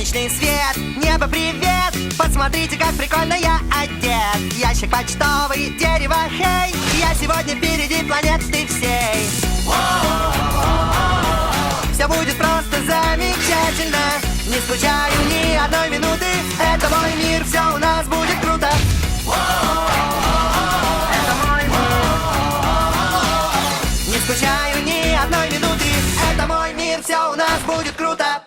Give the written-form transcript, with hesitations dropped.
Солнечный свет, небо привет. Посмотрите, как прикольно я одет. Ящик почтовый, дерево, хей. Я сегодня впереди планеты всей. Все будет просто замечательно. Не скучаю ни одной минуты. Это мой мир, все у нас будет круто. Это мой мир. Не скучаю ни одной минуты. Это мой мир, все у нас будет круто.